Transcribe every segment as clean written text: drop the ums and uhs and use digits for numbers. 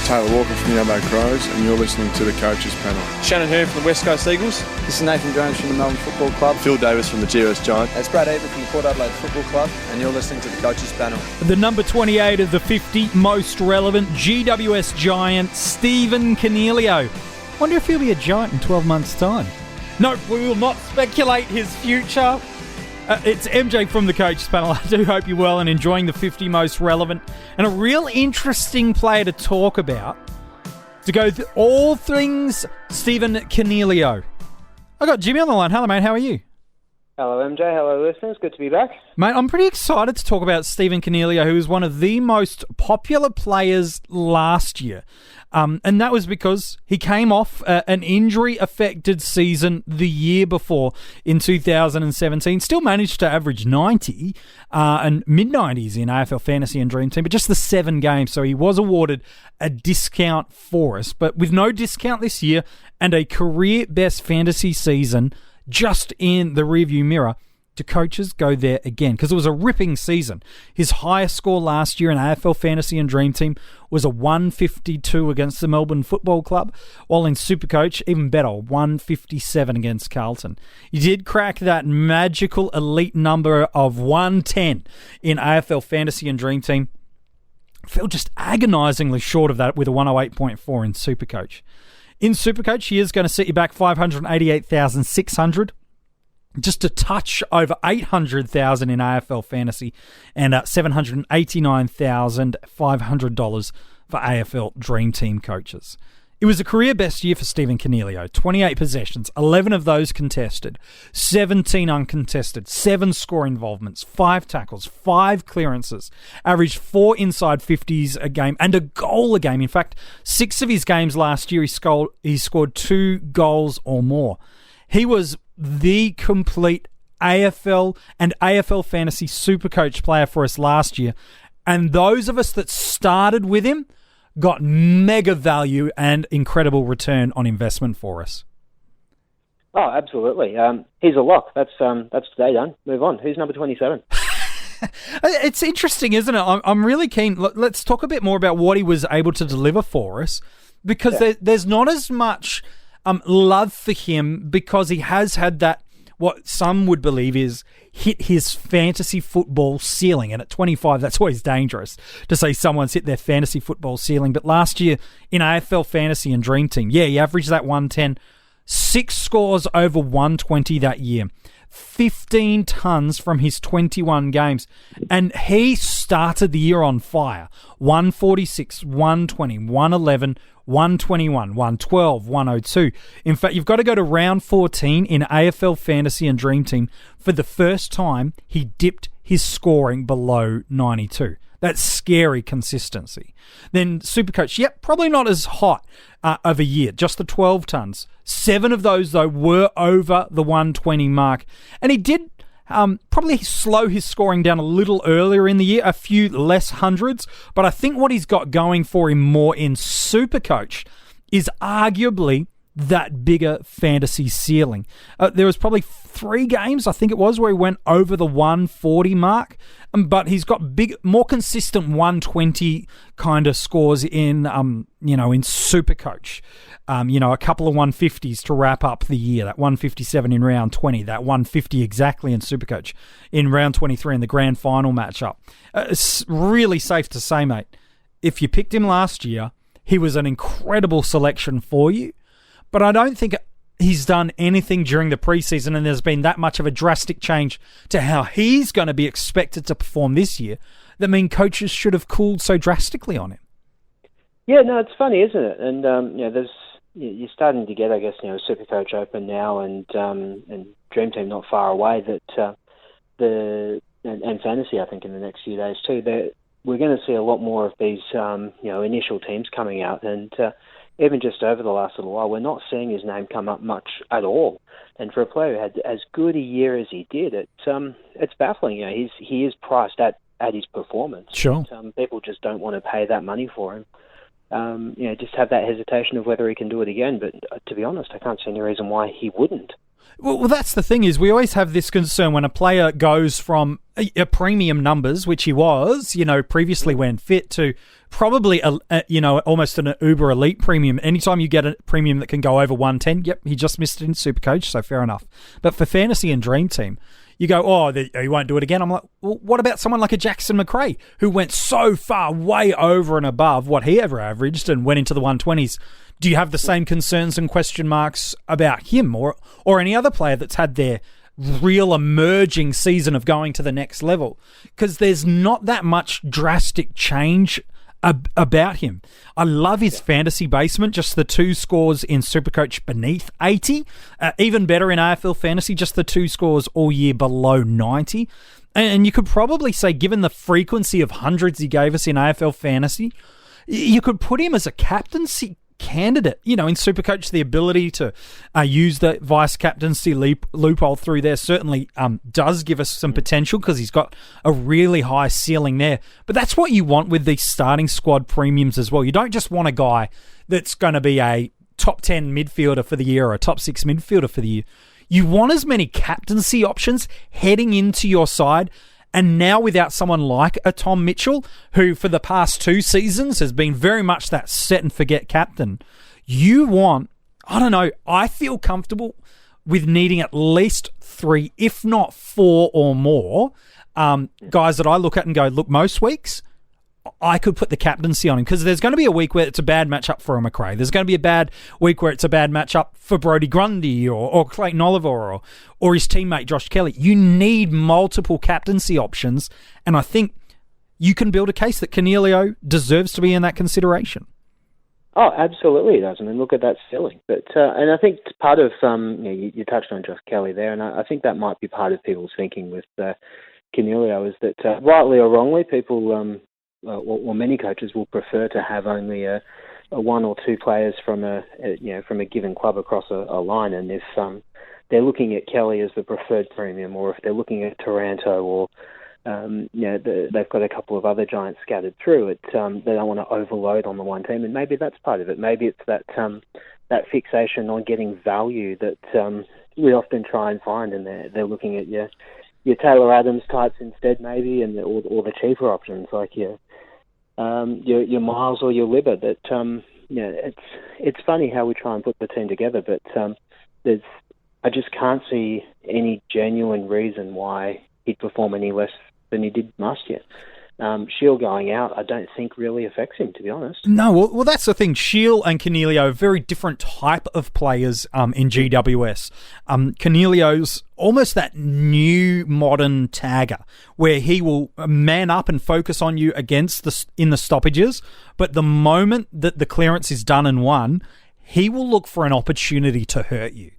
Taylor Walker from the Adelaide Crows, and you're listening to the Coaches Panel. Shannon Hearn from the West Coast Eagles. This is Nathan Jones from the Melbourne Football Club. Phil Davis from the GWS Giants. It's Brad Avery from the Port Adelaide Football Club, and you're listening to the Coaches Panel. The number 28 of the 50 most relevant GWS Giant, Stephen Coniglio. Wonder if he'll be a Giant in 12 months' time. No, we will not speculate his future. It's MJ from the Coaches Panel. I do hope you're well and enjoying the 50 most relevant and a real interesting player to talk about. To go through all things Stephen Coniglio. I got Jimmy on the line. Hello, mate. How are you? Hello, MJ. Hello, listeners. Good to be back. Mate, I'm pretty excited to talk about Stephen Coniglio, who was one of the most popular players last year. And that was because he came off an injury-affected season the year before in 2017. Still managed to average 90 and mid-90s in AFL Fantasy and Dream Team, but just the 7 games. So he was awarded a discount for us. But with no discount this year and a career-best fantasy season just in the rearview mirror, do coaches go there again? Because it was a ripping season. His highest score last year in AFL Fantasy and Dream Team was a 152 against the Melbourne Football Club, while in Supercoach, even better, 157 against Carlton. He did crack that magical elite number of 110 in AFL Fantasy and Dream Team. Fell just agonisingly short of that with a 108.4 in Supercoach. In Supercoach, he is going to set you back 588,600. Just a touch over 800,000 in AFL Fantasy and $789,500 for AFL Dream Team coaches. It was a career best year for Stephen Coniglio. 28 possessions, 11 of those contested, 17 uncontested, 7 score involvements, 5 tackles, 5 clearances, averaged 4 inside 50s a game and a goal a game. In fact, 6 of his games last year he scored 2 goals or more. He was the complete AFL and AFL Fantasy Supercoach player for us last year. And those of us that started with him got mega value and incredible return on investment for us. Oh, absolutely. He's a lock. That's today done. Move on. Who's number 27? It's interesting, isn't it? I'm really keen. Let's talk a bit more about what he was able to deliver for us, because there's not as much love for him because he has had that, what some would believe is hit his fantasy football ceiling. And at 25, that's always dangerous to say someone's hit their fantasy football ceiling. But last year in AFL Fantasy and Dream Team, he averaged that 110, 6 scores over 120 that year, 15 tons from his 21 games. And he started the year on fire. 146, 120, 111, 121, 112, 102. In fact, you've got to go to round 14 in AFL Fantasy and Dream Team for the first time he dipped his scoring below 92. That's scary consistency. Then Supercoach, probably not as hot of a year, just the 12 tons. 7 of those, though, were over the 120 mark. And he did probably slow his scoring down a little earlier in the year, a few less hundreds. But I think what he's got going for him more in Supercoach is arguably that bigger fantasy ceiling. There was probably 3 games, I think it was, where he went over the 140 mark, but he's got more consistent 120 kind of scores in Supercoach. A couple of 150s to wrap up the year. That 157 in round 20, that 150 exactly in Supercoach in round 23 in the grand final matchup. It's really safe to say, mate, if you picked him last year, he was an incredible selection for you. But I don't think he's done anything during the preseason, and there's been that much of a drastic change to how he's going to be expected to perform this year that coaches should have cooled so drastically on him. Yeah, no, it's funny, isn't it? And you're starting to get, I guess, Supercoach open now, and Dream Team not far away. That and fantasy, I think, in the next few days too. We're going to see a lot more of these, initial teams coming out, and even just over the last little while, we're not seeing his name come up much at all. And for a player who had as good a year as he did, it's baffling. He is priced at his performance. Sure. But, people just don't want to pay that money for him. Just have that hesitation of whether he can do it again. But to be honest, I can't see any reason why he wouldn't. Well, that's the thing is we always have this concern when a player goes from a premium numbers, which he was, previously when fit, to probably, almost an uber elite premium. Anytime you get a premium that can go over 110, yep, he just missed it in Supercoach, so fair enough. But for Fantasy and Dream Team, you go, he won't do it again. I'm like, well, what about someone like a Jackson McRae who went so far, way over and above what he ever averaged and went into the 120s? Do you have the same concerns and question marks about him or any other player that's had their real emerging season of going to the next level? Because there's not that much drastic change about him. I love his fantasy basement, just the 2 scores in Supercoach beneath 80. Even better in AFL Fantasy, just the 2 scores all year below 90. And you could probably say, given the frequency of hundreds he gave us in AFL Fantasy, you could put him as a captaincy candidate. In Supercoach, the ability to use the vice captaincy loophole through there certainly does give us some potential because he's got a really high ceiling there. But that's what you want with these starting squad premiums as well. You don't just want a guy that's going to be a top 10 midfielder for the year or a top 6 midfielder for the year. You want as many captaincy options heading into your side. And now without someone like a Tom Mitchell, who for the past 2 seasons has been very much that set and forget captain, you want, I feel comfortable with needing at least 3, if not 4 or more guys that I look at and go, look, most weeks I could put the captaincy on him because there's going to be a week where it's a bad matchup for a McRae. There's going to be a bad week where it's a bad matchup for Brodie Grundy or Clayton Oliver or his teammate Josh Kelly. You need multiple captaincy options, and I think you can build a case that Coniglio deserves to be in that consideration. Oh, absolutely it does. I mean, look at that ceiling. But and I think part of you touched on Josh Kelly there, and I think that might be part of people's thinking with Coniglio is that rightly or wrongly, people. Or many coaches will prefer to have only a 1 or 2 players from a given club across a line, and if they're looking at Kelly as the preferred premium, or if they're looking at Taranto, or they've got a couple of other giants scattered through it, they don't want to overload on the one team, and maybe that's part of it. Maybe it's that fixation on getting value that we often try and find, and they're looking at your Taylor Adams types instead, maybe, and or the cheaper options like your Miles or your Libba. That it's funny how we try and put the team together, but I just can't see any genuine reason why he'd perform any less than he did last year. Shield going out, I don't think really affects him, to be honest. No, well, that's the thing. Shield and Coniglio are very different type of players in GWS. Coniglio's almost that new modern tagger where he will man up and focus on you in the stoppages, but the moment that the clearance is done and won, he will look for an opportunity to hurt you.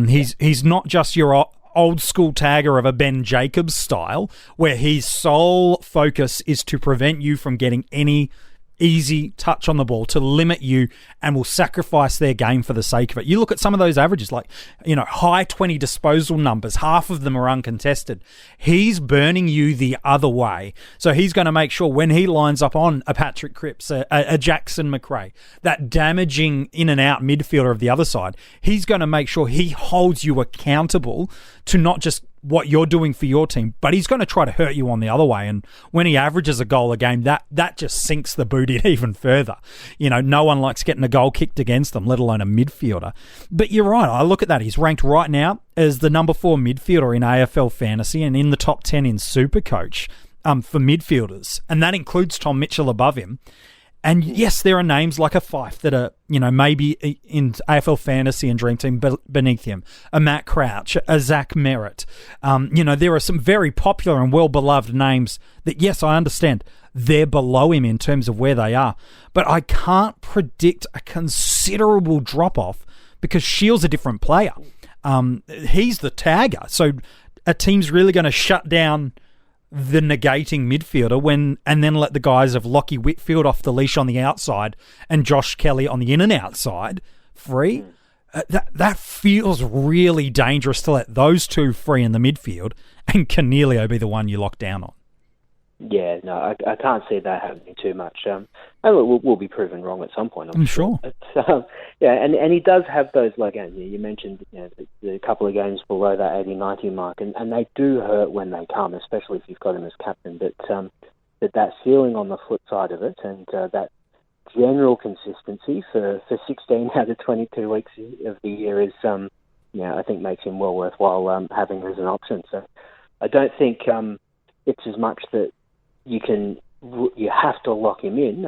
He's not just your old school tagger of a Ben Jacobs style, where his sole focus is to prevent you from getting any easy touch on the ball, to limit you, and will sacrifice their game for the sake of it. You look at some of those averages, like, high 20 disposal numbers, half of them are uncontested. He's burning you the other way. So he's going to make sure when he lines up on a Patrick Cripps, a Jackson McRae, that damaging in and out midfielder of the other side, he's going to make sure he holds you accountable to not just what you're doing for your team, but he's going to try to hurt you on the other way. And when he averages a goal a game, that just sinks the boot in even further. No one likes getting a goal kicked against them, let alone a midfielder. But you're right. I look at that. He's ranked right now as the number 4 midfielder in AFL Fantasy and in the top 10 in Supercoach for midfielders. And that includes Tom Mitchell above him. And yes, there are names like a Fife that are, maybe in AFL Fantasy and Dream Team beneath him. A Matt Crouch, a Zach Merritt. There are some very popular and well-beloved names that, yes, I understand, they're below him in terms of where they are. But I can't predict a considerable drop-off because Shield's a different player. He's the tagger. So a team's really going to shut down the negating midfielder and then let the guys of Lockie Whitfield off the leash on the outside and Josh Kelly on the in and outside free. That feels really dangerous to let those two free in the midfield and Coniglio be the one you lock down on. Yeah, no, I can't see that happening too much. And we'll be proven wrong at some point, I'm sure. But, yeah, and he does have those, like you mentioned, the couple of games below that 80-90 mark, and they do hurt when they come, especially if you've got him as captain. But that ceiling on the flip side of it, and that general consistency for 16 out of 22 weeks of the year is, I think makes him well worthwhile having as an option. So I don't think it's as much that you have to lock him in,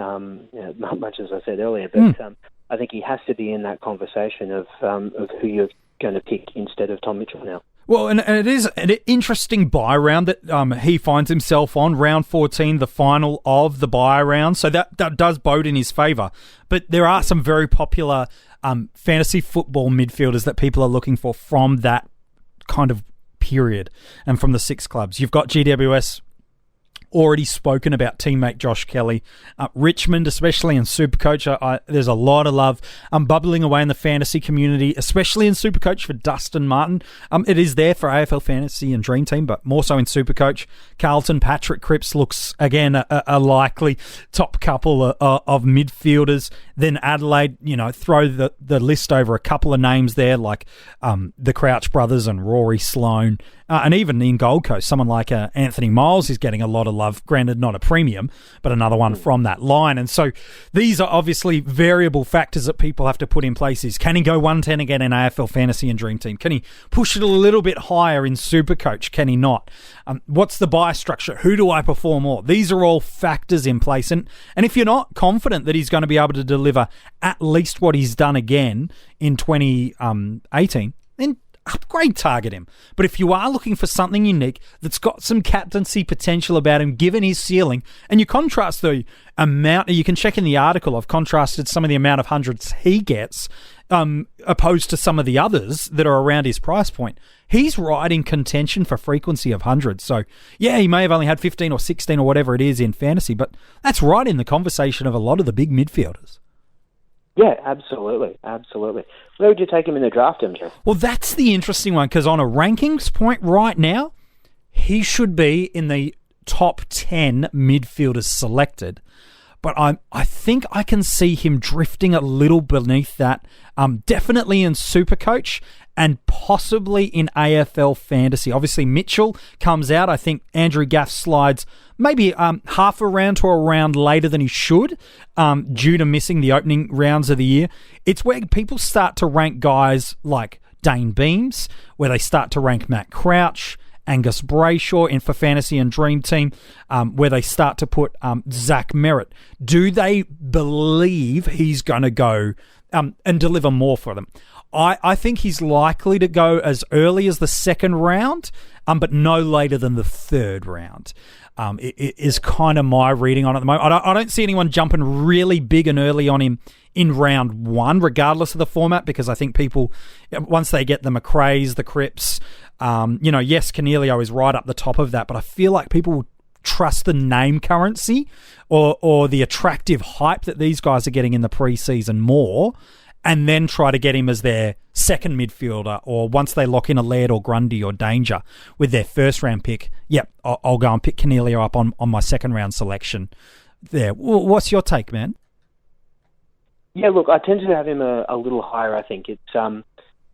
much as I said earlier, but I think he has to be in that conversation of who you're going to pick instead of Tom Mitchell now. Well, and it is an interesting bye round that he finds himself on, round 14, the final of the bye round, so that does bode in his favour. But there are some very popular fantasy football midfielders that people are looking for from that kind of period and from the 6 clubs. You've got GWS, already spoken about teammate Josh Kelly. Richmond, especially in Supercoach, there's a lot of love bubbling away in the fantasy community, especially in Supercoach for Dustin Martin. It is there for AFL Fantasy and Dream Team, but more so in Supercoach. Carlton, Patrick Cripps looks, again, a likely top couple of midfielders. Then Adelaide, throw the list over a couple of names there, like the Crouch brothers and Rory Sloane. And even in Gold Coast, someone like Anthony Miles is getting a lot of love, granted not a premium, but another one from that line. And so these are obviously variable factors that people have to put in place. Can he go 110 again in AFL Fantasy and Dream Team? Can he push it a little bit higher in Supercoach? Can he not? What's the buy structure? Who do I perform more? These are all factors in place. And if you're not confident that he's going to be able to deliver at least what he's done again in 2018, then upgrade target him. But if you are looking for something unique that's got some captaincy potential about him, given his ceiling, and you contrast the amount, you can check in the article, I've contrasted some of the amount of hundreds he gets opposed to some of the others that are around his price point. He's right in contention for frequency of hundreds. So, yeah, he may have only had 15 or 16 or whatever it is in fantasy, but that's right in the conversation of a lot of the big midfielders. Yeah, absolutely. Where would you take him in the draft, MJ? Well, that's the interesting one, because on a rankings point right now, he should be in the top 10 midfielders selected. But I think I can see him drifting a little beneath that, definitely in Supercoach and possibly in AFL Fantasy. Obviously, Mitchell comes out. I think Andrew Gaff slides maybe half a round to a round later than he should due to missing the opening rounds of the year. It's where people start to rank guys like Dane Beams, where they start to rank Matt Crouch, Angus Brayshaw in for Fantasy and Dream Team, where they start to put Zach Merritt. Do they believe he's going to go and deliver more for them? I think he's likely to go as early as the second round, but no later than the third round. It is kind of my reading on it at the moment. I don't see anyone jumping really big and early on him in round one, regardless of the format, because I think people, once they get the McRae's, the Cripps, yes, Coniglio is right up the top of that, but I feel like people will trust the name currency or the attractive hype that these guys are getting in the preseason more, and then try to get him as their second midfielder, or once they lock in a Laird or Grundy or Danger with their first round pick, I'll go and pick Coniglio up on my second round selection there. What's your take, man? Yeah, look, I tend to have him a little higher. I think it's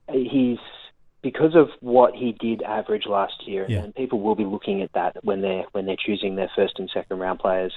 he's, because of what he did average last year, and people will be looking at that when they're choosing their first and second round players.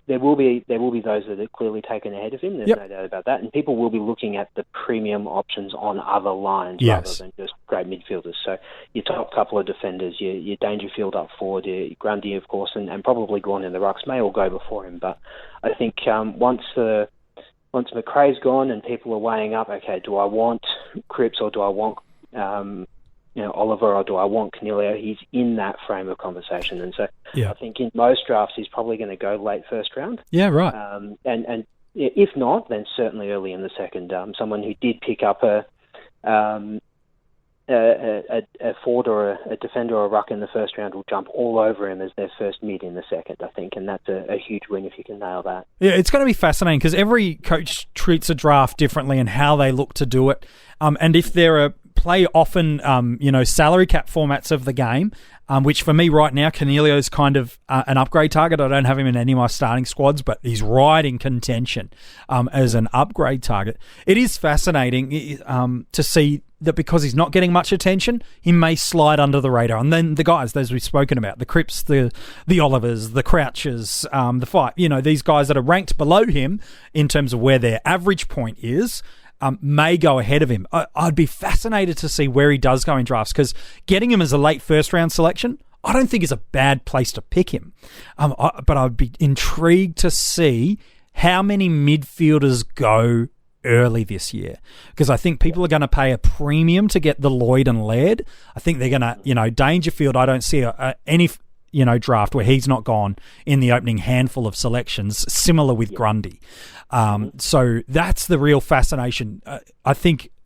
There will be those that are clearly taken ahead of him. There's no doubt about that, and people will be looking at the premium options on other lines rather than just great midfielders. So your top couple of defenders, your Dangerfield up forward, your Grundy, of course, and probably Gawn in the rucks may all go before him. But I think once McRae's gone and people are weighing up, okay, do I want Cripps or do I want Oliver or do I want Coniglio? He's in that frame of conversation, and so I think in most drafts he's probably going to go late first round. Yeah, right. And if not, then certainly early in the second. Someone who did pick up a forward or a defender or a ruck in the first round will jump all over him as their first mid in the second, I think, and that's a huge win if you can nail that. Yeah, it's going to be fascinating because every coach treats a draft differently and how they look to do it. And if there are play often, salary cap formats of the game, which for me right now, Coniglio is kind of an upgrade target. I don't have him in any of my starting squads, but he's right in contention as an upgrade target. It is fascinating to see that because he's not getting much attention, he may slide under the radar. And then the guys, as we've spoken about, the Cripps, the Olivers, the Crouches, the Fight, these guys that are ranked below him in terms of where their average point is, may go ahead of him. I'd be fascinated to see where he does go in drafts, because getting him as a late first-round selection, I don't think is a bad place to pick him. But I'd be intrigued to see how many midfielders go early this year, because I think people are going to pay a premium to get the Lloyd and Laird. I think they're going to, Dangerfield, I don't see any draft where he's not gone in the opening handful of selections, similar with Grundy. So that's the real fascination. I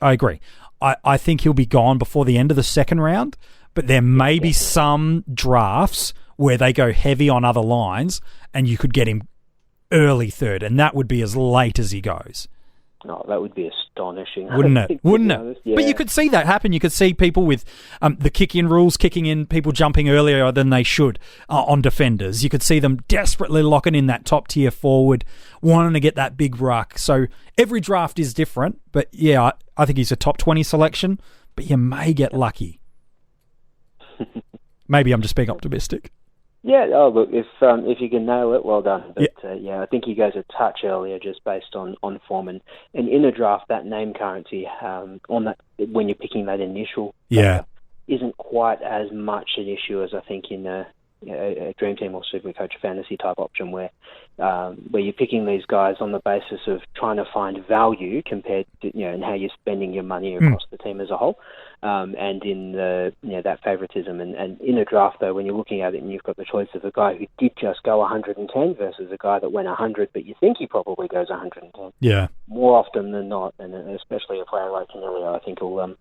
agree. I think he'll be gone before the end of the second round, but there may be some drafts where they go heavy on other lines and you could get him early third, and that would be as late as he goes. Oh, that would be astonishing. Wouldn't it? Yeah. But you could see that happen. You could see people with the kick-in rules kicking in, people jumping earlier than they should on defenders. You could see them desperately locking in that top-tier forward, wanting to get that big ruck. So every draft is different, but yeah, I think he's a top 20 selection, but you may get lucky. Maybe I'm just being optimistic. Yeah, look, if you can nail it, well done. But I think he goes a touch earlier just based on form. And in a draft, that name currency on that, when you're picking that initial isn't quite as much an issue as I think in a Dream Team or Supercoach fantasy type option where you're picking these guys on the basis of trying to find value compared to, and how you're spending your money across the team as a whole. And in that favoritism, and in a draft though, when you're looking at it and you've got the choice of a guy who did just go 110 versus a guy that went 100, but you think he probably goes 110. Yeah. More often than not, and especially a player like Coniglio, I think will.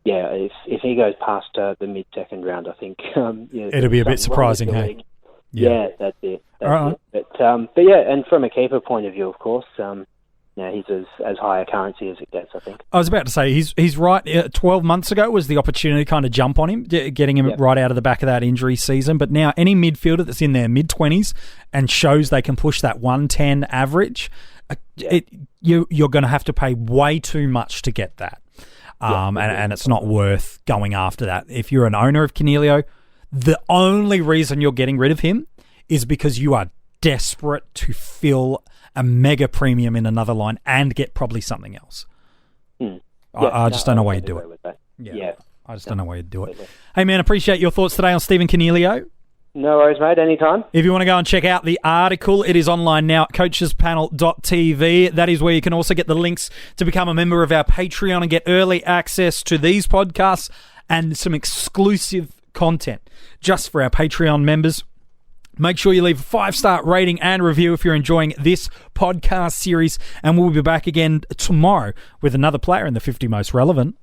If he goes past the mid-second round, I think it'll be a bit surprising, hey? Yeah, that's it. Right. But and from a keeper point of view, of course, he's as high a currency as it gets, I think. I was about to say, he's right. 12 months ago was the opportunity to kind of jump on him, getting him right out of the back of that injury season. But now any midfielder that's in their mid-20s and shows they can push that 110 average, you're going to have to pay way too much to get that. And it's not worth going after that. If you're an owner of Coniglio, the only reason you're getting rid of him is because you are desperate to fill a mega premium in another line and get probably something else. I just don't know why you'd do it. I just don't know why you'd do it. Hey, man, appreciate your thoughts today on Stephen Coniglio. No worries, mate. Anytime. If you want to go and check out the article, it is online now at coachespanel.tv. That is where you can also get the links to become a member of our Patreon and get early access to these podcasts and some exclusive content just for our Patreon members. Make sure you leave a 5-star rating and review if you're enjoying this podcast series. And we'll be back again tomorrow with another player in the 50 most relevant.